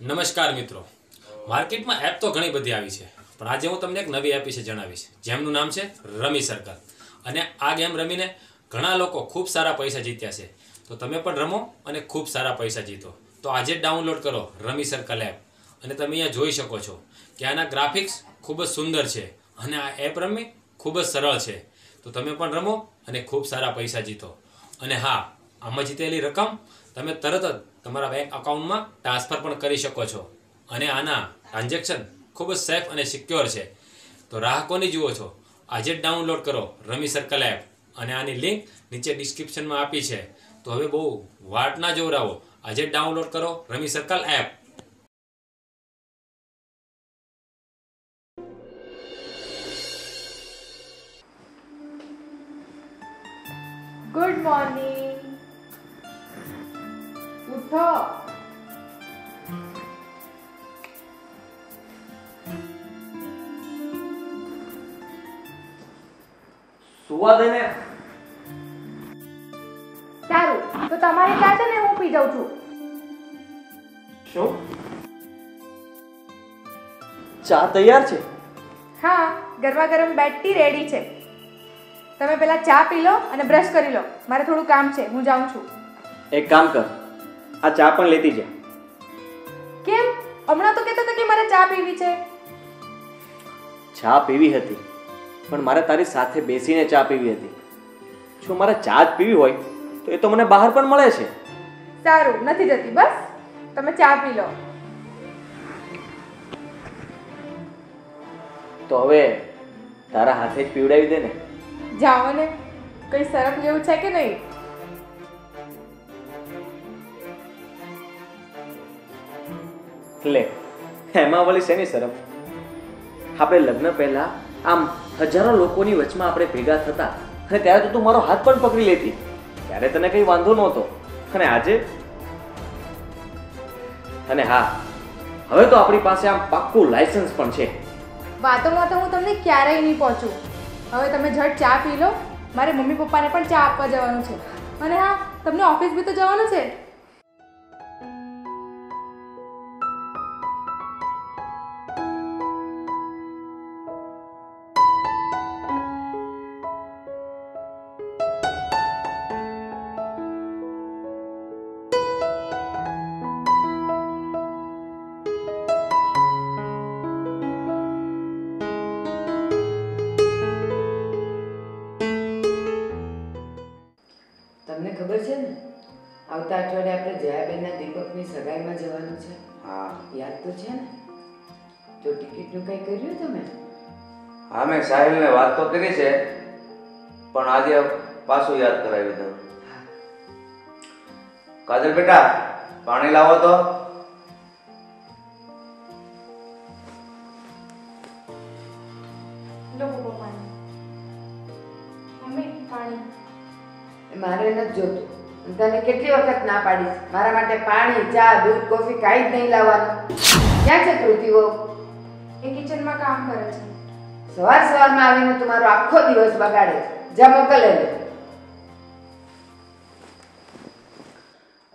નમસ્કાર મિત્રો, માર્કેટમાં એપ તો ઘણી બધી આવી છે, પણ આજે હું તમને એક નવી એપ વિશે જણાવીશ, જેમનું નામ છે રમી સર્કલ. અને આ ગેમ રમીને ઘણા લોકો ખૂબ સારા પૈસા જીત્યા છે. તો તમે પણ રમો અને ખૂબ સારા પૈસા જીતો. તો આજે જ ડાઉનલોડ કરો રમી સર્કલ એપ. અને તમે અહીંયા જોઈ શકો છો કે આના ગ્રાફિક્સ ખૂબ જ સુંદર છે અને આ એપ રમવી ખૂબ જ સરળ છે. તો તમે પણ રમો અને ખૂબ સારા પૈસા જીતો. અને હા, આમાં જીતેલી રકમ તમે તરત જ તમારા બેંક અકાઉન્ટમાં ટ્રાન્સફર પણ કરી શકો છો. અને આના ટ્રાન્ઝેક્શન ખૂબ જ સેફ અને સિક્યોર છે. તો રાહ કોની જુઓ છો? આજે જ ડાઉનલોડ કરો રમી સર્કલ એપ. અને આની લિંક નીચે ડિસ્ક્રિપ્શનમાં આપી છે. તો હવે બહુ વાટ ના જોવરાવો, આજે જ ડાઉનલોડ કરો રમી સર્કલ એપ. Good morning. ઉઠો. સુવા દે ને. સારું, તો તમારે ચા છે ને હું પી જાઉં છું. શું? ચા તૈયાર છે? હા, ગરમા ગરમ બેડ ટી રેડી છે. તમે પહેલા ચા પી લો અને બ્રશ કરી લો. મારે થોડું કામ છે, હું જાઉં છું. એક કામ કર, આ ચા પણ લેતી જા. કેમ? હમણાં તો કહેતા હતા કે મારે ચા પીવી છે. ચા પીવી હતી, પણ મારે તારી સાથે બેસીને ચા પીવી હતી. જો મારે ચા જ પીવી હોય તો એ તો મને બહાર પણ મળે છે. સારું, નથી જતી. બસ તમે ચા પી લો. તો હવે તારા હાથે જ પીવડાવી દે ને. જાઓ ને, કઈ શરમ જેવું છે કે નહીં? લે, એમાં વળી શેની શરમ? આપણે લગ્ન પહેલા આમ હજારો લોકોની વચમાં આપણે ભેગા થતા અને ત્યારે તો તું મારો હાથ પણ પકડી લેતી, ત્યારે તને કઈ વાંધો નહોતો. અને આજે? અને હા, હવે તો આપણી પાસે આમ પાક્કું લાયસન્સ પણ છે. વાતોમાં તો હું તમને ક્યારેય નહીં પહોંચું. હવે તમે ઝટ ચા પી લો. મારે મમ્મી પપ્પાને પણ ચા આપવા જવાનું છે. અને હા, તમને ઓફિસ બી તો જવાનું છે. તમને ખબર છે ને, આવતા અઠવાડિયે આપણે જયાબેનના દીપકની સગાઈમાં જવાનું છે. હા યાદ તો છે ને? તો ટિકિટનું કંઈ કર્યું તમે? હા, મેં સાહિલને વાત તો કરી છે, પણ આજે પાછું યાદ કરાવી દઉં. કાજલ બેટા, પાણી લાવો તો. લો પાણી. મમ્મી, પાણી. મારે નથી જોતું. તને કેટલી વખત ના પાડીશ, મારા માટે પાણી, ચા, દૂધ, કોફી કાંઈ જ નહીં લાવવાનું. ક્યાં છે કૃતિઓ? એ કિચનમાં કામ કરે છે. સવારમાં આવીને તું મારો આખો દિવસ બગાડે છે. જા મોકલે લે.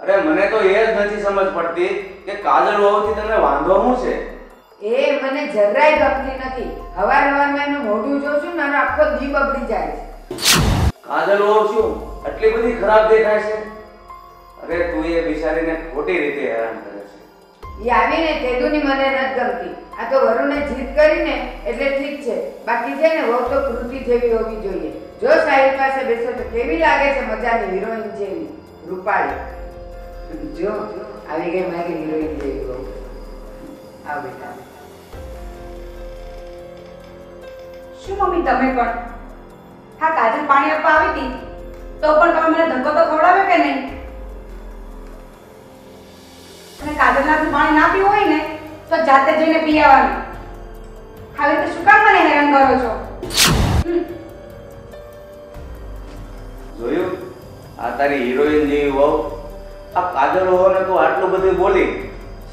અરે મને તો એ જ નથી સમજ પડતી કે કાજલ હોવાથી તમને વાંધો શું છે? એ મને જરાય ગમતી નથી. હવારમાં એનું મોઢું જોઉં છું, મારો આખો દી બગડી જાય છે. કાજલ હોવ શું આટલી બધી ખરાબ દેખાય છે? અરે તું એ બિચારીને ખોટી રીતે હેરાન કરે છે. એ આવીને તેદુની મને નથી ગમતી. આ તો વરુણે જીત કરીને એટલે ઠીક છે. બાકી છે ને, વહુ તો કૃતિ જેવી હોવી જોઈએ. જો સાહિલ પાસે બેસો તો કેવી લાગે છે, મજાની હિરોઈન જેવી, રૂપાળી. જો આવી ગઈ મારી હિરોઈન જેવી વહુ. આવ બેટા. શું મમ્મી, તમે પણ? હા, કાજલ પાણી આપવા આવી હતી તો પણ તમે મને ધક્કો તો ખવડાવ્યો કે નહીં? અને કાજલનાથી પાણી ના પીવું હોય ને તો જાતે જઈને પી આવવાનું. આવી રીતે શું કામ મને હેરાન કરો છો? જોયું? આ તારી હિરોઈન જેવી વહુ. આ કાજલ હોવાને તું આટલું બધું બોલી,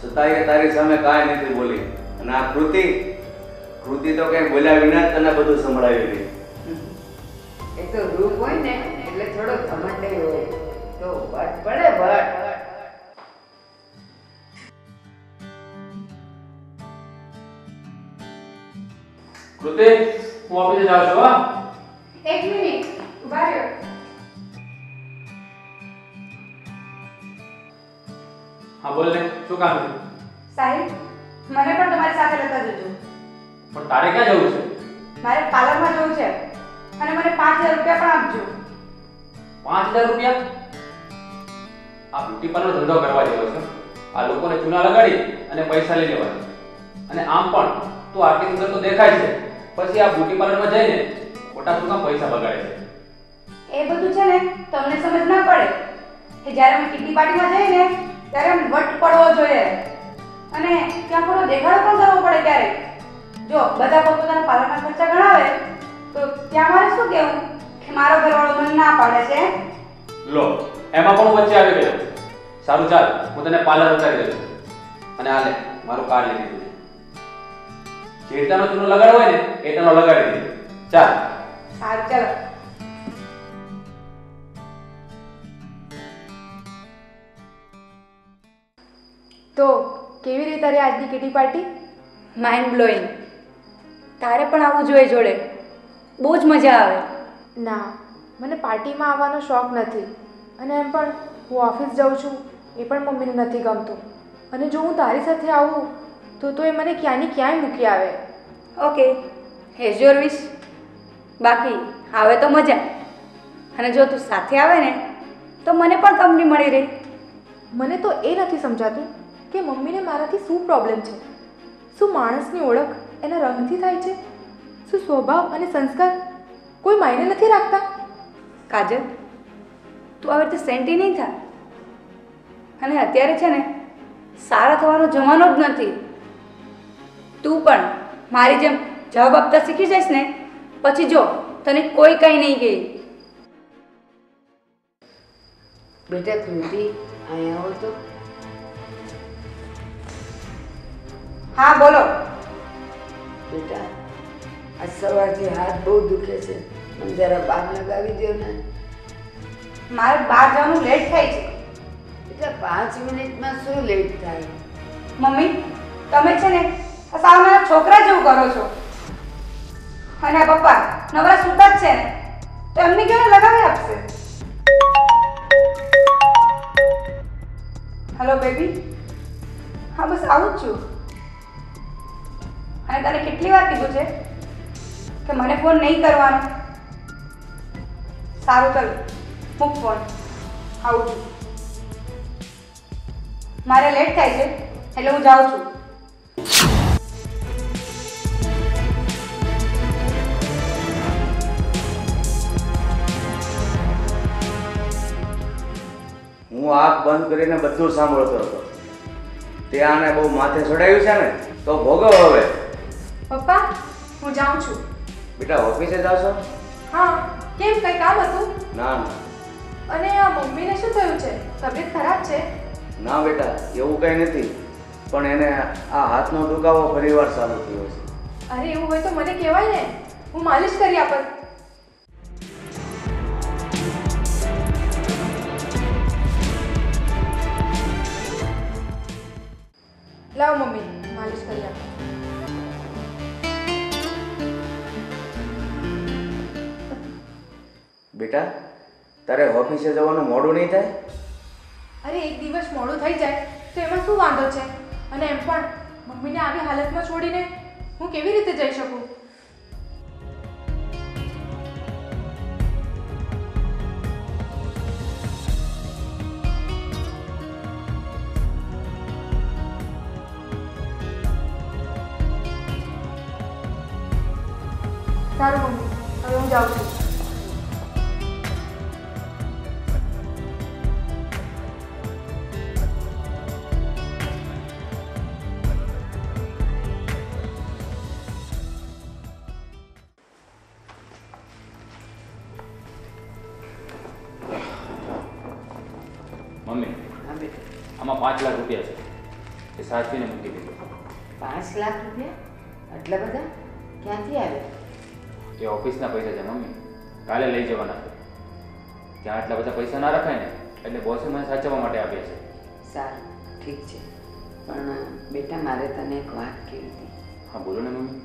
છતાંય તારી સામે કાંઈ નથી બોલી. અને આ કૃતિ તો કઈ બોલ્યા વિના જ તને બધું સંભળાવી દે. એ તો રૂપ હોય ને એટલે થોડો ઘમંડે હોય તો વટ પડે વટ. કૃતિ, હું ઓફિસે જાઉં છું હા. એક મિનિટ ઉભા રહ્યો. હા બોલ ને, શું કામ છે? સાહેબ મને પણ તમારી સાથે લેતા જજો. પણ તારે ક્યાં જવું છે? મારે પાર્લરમાં જવું છે અને મને 5000 રૂપિયા પણ આપજો. 5000 રૂપિયા? આ બ્યુટી પાર્લર ધંધો કરવા જેવો છે. આ લોકોને ચૂના લગાડી અને પૈસા લઈ લેવાના. અને આમ પણ તું આટલી સુંદર તો દેખાય છે, પછી આ બ્યુટી પાર્લરમાં જઈને ખોટા શું કામ પૈસા બગાડે છે? એ બધું છે ને તમને સમજ ના પડે કે જ્યારે અમે કિટી પાર્ટીમાં જઈએ ને ત્યારે આમ વટ પડવો જોઈએ અને ત્યાં થોડો દેખાડો પણ કરવો પડે ક્યારેક. જો બધા પોતાના પાર્લરના ખર્ચા ગણાવે તો ત્યાં મારે શું કહેવું કે મારો ઘરવાળો મને ના પાડે છે. લો, એમાં પણ વચ્ચે આવી ગયો. સારું ચાલ, હું તને પાર્લર ઉતારી દઉં અને આ લે મારું કાર્ડ લઈ લીધું. જેટલાનો ચૂનો લગાડવો હોય ને એટલાનો લગાડી દે. ચાલ. સારું ચાલો. તો કેવી રીતે રહી આજની કિટી પાર્ટી? Mind blowing. તારે પણ આવવું જોઈએ જોડે, બહુ જ મજા આવે. ના, મને પાર્ટીમાં આવવાનો શોખ નથી. અને એમ પણ હું ઓફિસ જાઉં છું એ પણ મમ્મીને નથી ગમતું. અને જો હું તારી સાથે આવું તો એ મને ક્યાંની ક્યાંય મૂકી આવે. ઓકે, હેઝ યોર વિશ. બાકી આવે તો મજા, અને જો તું સાથે આવે ને તો મને પણ કંપની મળી રહી. મને તો એ નથી સમજાતું કે મમ્મીને મારાથી શું પ્રોબ્લેમ છે. શું માણસની ઓળખ એના રંગથી થાય છે? શું સ્વભાવ અને સંસ્કાર કોઈ માયને નથી રાખતા? કાજલ, તું આવી રીતે સેન્ટી નહીં થા. અને અત્યારે છે ને સારા થવાનો જમાનો જ નથી. તું પણ મારી જેમ જવાબ આપતા શીખી જઈશ ને પછી જો તને કોઈ કંઈ નહીં કહે. બેટા કૃતિ અહીંયા આવો તો. હા બોલો. બેટા આ સવારથી હાથ બહુ દુખે છે, મને જરા બાર લગાવી દો ને. મારે બહાર જવાનું લેટ થાય છે. બેટા 5 મિનિટમાં શું લેટ થાય? મમ્મી તમે છે ને સાવ મારા છોકરા જેવું કરો છો. અને આ પપ્પા નવરા સૂતા જ છે ને તો એમને કેવું લગાવી આપશે. Hello baby. હા બસ આવું જ છું. અને તને કેટલી વાર કીધું છે કે મને ફોન નહીં કરવાનો? સારું ચાલ મૂક ફોન, આવું છું. મારે લેટ થાય છે એટલે હું જાઉં છું. હું આંખ બંધ કરીને બધું સાંભળતો હતો. તે આને બહુ માથે ચડાવ્યું છે ને તો ભોગવ હવે. પપ્પા, હું જાઉં છું. બેટા ઓફિસે જાશો? હા, કેમ કંઈ કામ હતું? ના ના અને આ મમ્મીને શું થયું છે? તબિયત ખરાબ છે? ના બેટા, એવું કંઈ નથી, પણ એને આ હાથનો દુખાવો ફરીવાર ચાલુ થયો છે. અરે એવું હોય તો મને કહેવાય ને, હું માલિશ કરી આપત. લાવો મમ્મી, માલિશ કરી આપો. બેટા તારે ઓફિસે જવાનું મોડું નહીં થાય? અરે એક દિવસ મોડું થઈ જાય તો એમાં શું વાંધો છે? અને એમ પણ મમ્મીને આવી હાલતમાં છોડીને હું કેવી રીતે જઈ શકું? સારું મમ્મી, હવે હું જાઉં છું. મમ્મી, હા બેટા. આમાં 5 લાખ રૂપિયા છે, એ સાચવીને મૂકી દેજો. 5 લાખ રૂપિયા? આટલા બધા ક્યાંથી આવ્યા? એ ઓફિસના પૈસા છે મમ્મી, કાલે લઈ જવાના છે. ત્યાં આટલા બધા પૈસા ના રખાય ને, એટલે બોસે મને સાચવવા માટે આપ્યા છે. સારું, ઠીક છે. પણ બેટા મારે તને એક વાત કહેવી હતી. હા બોલો ને મમ્મી.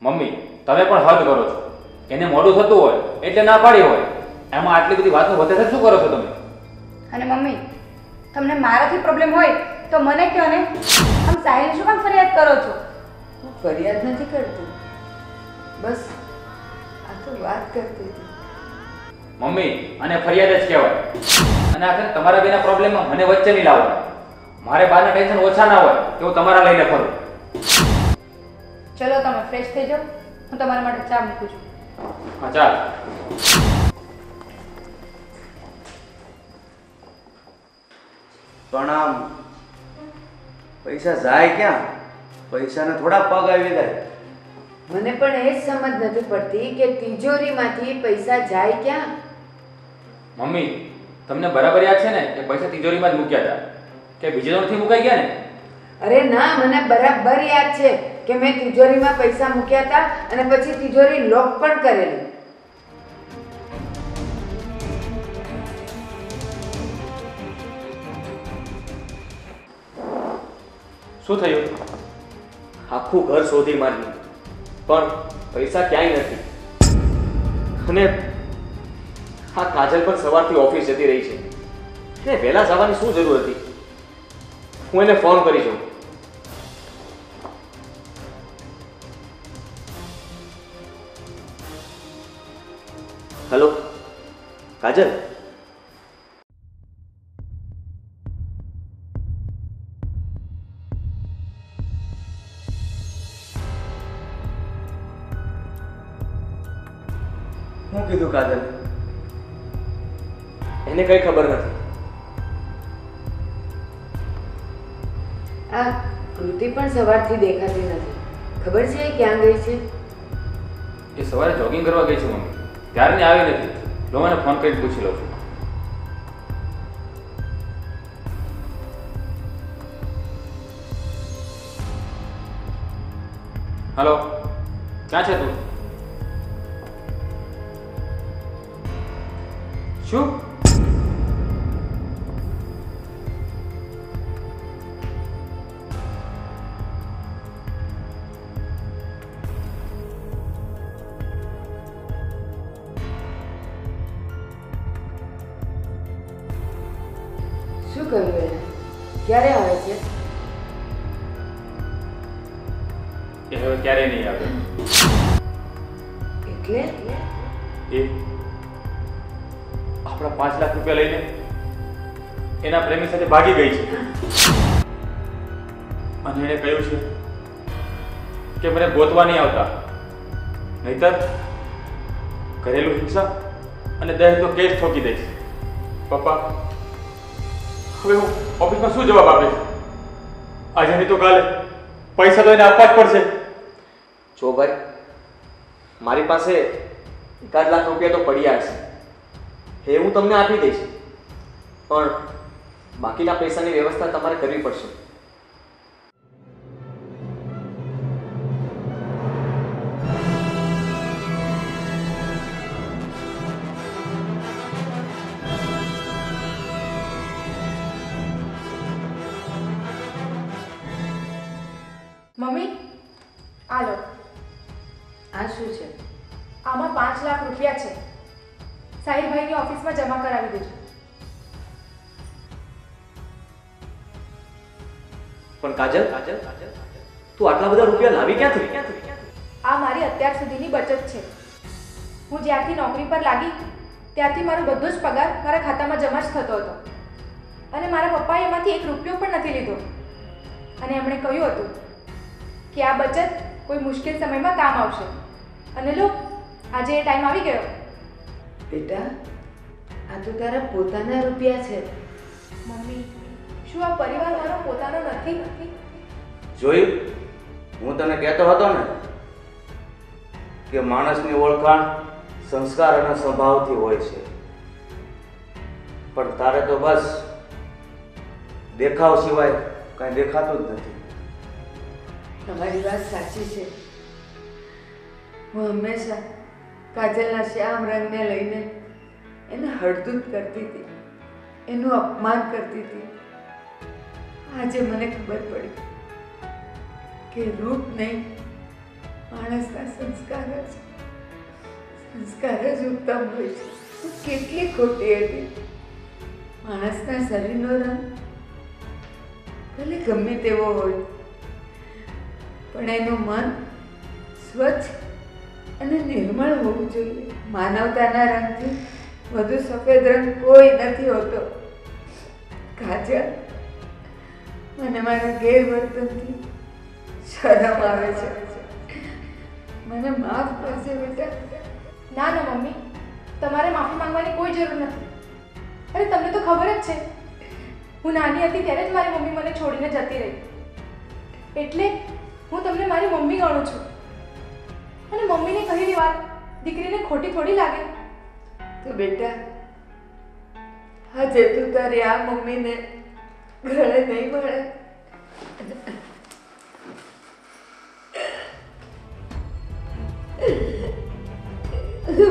મમ્મી તમે પણ હદ કરો છો. એને મોડું થતું હોય એટલે ના પાડી હોય, એમાં આટલી બધી વાતનું વધે શું કરો છો તમે? અને મમ્મી, તમને મારાથી પ્રોબ્લેમ હોય તો મને કહો ને. આમ સાહિલ શું કામ ફરિયાદ કરો છો? હું ફરિયાદ નથી કરતી, બસ આ તો વાત કરતી હતી. મમ્મી આને ફરિયાદ જ કહેવાય. અને આખરે તમારા બેના પ્રોબ્લેમમાં મને વચ્ચે નહીં લાવો. મારે બહારના ટેન્શન ઓછા ના હોય તો હું તમારા લઈને ફરું. ચલો તમે ફ્રેશ થઈ જાઓ, હું તમારા માટે ચા મૂકું છું. હા ચાલ. પણ આમ પૈસા જાય ક્યાં? પૈસાને થોડા પગ આવી જાય. મને પણ એ જ સમજ નથી પડતી કે તિજોરીમાંથી પૈસા જાય ક્યાં. મમ્મી તમને બરાબર યાદ છે ને કે પૈસા તિજોરીમાં જ મૂક્યા હતા, કે બીજે તો નથી મુકાઈ ગયા ને? અરે ના, મને બરાબર યાદ છે કે મેં તિજોરીમાં પૈસા મૂક્યા હતા અને પછી તિજોરી લોક પણ કરેલી. શું થયું? આખું ઘર શોધી માર્યું પણ પૈસા ક્યાંય નથી. અને આ કાજલ પણ સવારથી ઓફિસ જતી રહી છે. એને વહેલા જવાની શું જરૂર હતી? હું એને ફોન કરી જોઉં. હેલો કાજલ, શું કીધું કાજલ? એને કઈ ખબર નથી. આ કૃતિ પણ સવારથી દેખાતી નથી. ખબર છે એ ક્યાં ગઈ છે? એ સવારે જોગિંગ કરવા ગઈ છે મમ્મી, ત્યારની આવી નથી. લો મને ફોન કરીને પૂછી લઉં છું. હલો, ક્યાં છે તું? શું? શું કહ્યું એને? ક્યારે આવે છે? એ હવે ક્યારેય નહીં આવે. એટલે એ આપણા 5 લાખ રૂપિયા લઈને એના પ્રેમી સાથે ભાગી ગઈ છે. અને એણે કહ્યું છે કે મને ગોતવા નહીં આવતા, નહીતર ઘરેલું હિંસા અને દહેજ તો કેસ ઠોકી દઈશ. પપ્પા, હવે હું ઓફિસમાં શું જવાબ આપીશ? આજે નહીં તો કાલે પૈસા તો એને આપવા જ પડશે. જો ભાઈ, મારી પાસે 1 લાખ રૂપિયા તો પડ્યા હશે, એ હું તમને આપી દઈશ. પણ બાકીના પૈસાની વ્યવસ્થા તમારે કરવી પડશે. મમ્મી, આ લો. આ શું છે? આમાં 5 લાખ રૂપિયા છે. સાહિલભાઈની ઓફિસમાં જમા કરાવી દેજો. પણ કાજલ, તું આટલા બધા રૂપિયા લાવી ક્યાંથી? આ મારી અત્યાર સુધીની બચત છે. હું જ્યારથી નોકરી પર લાગી ત્યારથી મારો બધો જ પગાર મારા ખાતામાં જમા જ થતો હતો. અને મારા પપ્પાએ એમાંથી 1 રૂપિયો પણ નથી લીધો. અને એમણે કહ્યું હતું કે આ બચત કોઈ મુશ્કેલ સમયમાં કામ આવશે. અને લો, આજે એ ટાઈમ આવી ગયો. બેટા, આ તો તારા પોતાના રૂપિયા છે. મમ્મી, શું આ પરિવાર મારો પોતાનો નથી? જોયું? હું તને કહેતો હતો ને કે માણસની ઓળખાણ સંસ્કાર અને સ્વભાવથી હોય છે. પણ તારે તો બસ દેખાવ સિવાય કાંઈ દેખાતું જ નથી. તમારી વાત સાચી છે. હું હંમેશા કાજલના શ્યામ રંગને લઈને એને હળદૂત કરતી હતી, એનું અપમાન કરતી હતી. આજે મને ખબર પડી કે રૂપ નહીં માણસના સંસ્કાર જ ઉત્તમ હોય છે. હું કેટલી ખોટી હતી. માણસના શરીરનો રંગ ભલે ગમે તેવો હોય, પણ એનું મન સ્વચ્છ અને નિર્મળ હોવું જોઈએ. માનવતાના રંગથી વધુ સફેદ રંગ કોઈ નથી હોતો. કાજલ, મને મારા ગેરવર્તનથી શરમ આવે છે. મને માફ કરજે બેટા. ના ના મમ્મી, તમારે માફી માંગવાની કોઈ જરૂર નથી. અરે તમને તો ખબર જ છે, હું નાની હતી ત્યારે જ મારી મમ્મી મને છોડીને જતી રહી, એટલે હું તમને મારી મમ્મી ગણું છું. અને મમ્મીને કહેલી વાત દીકરીને ખોટી થોડી લાગે. તો બેટા, આજે તું તારી આ મમ્મીને ગળે નહીં મળે.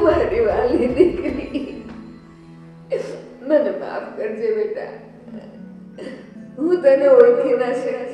મારી વાલી દીકરી, મને માફ કરજે બેટા. હું તને ઓળખી ના શકી.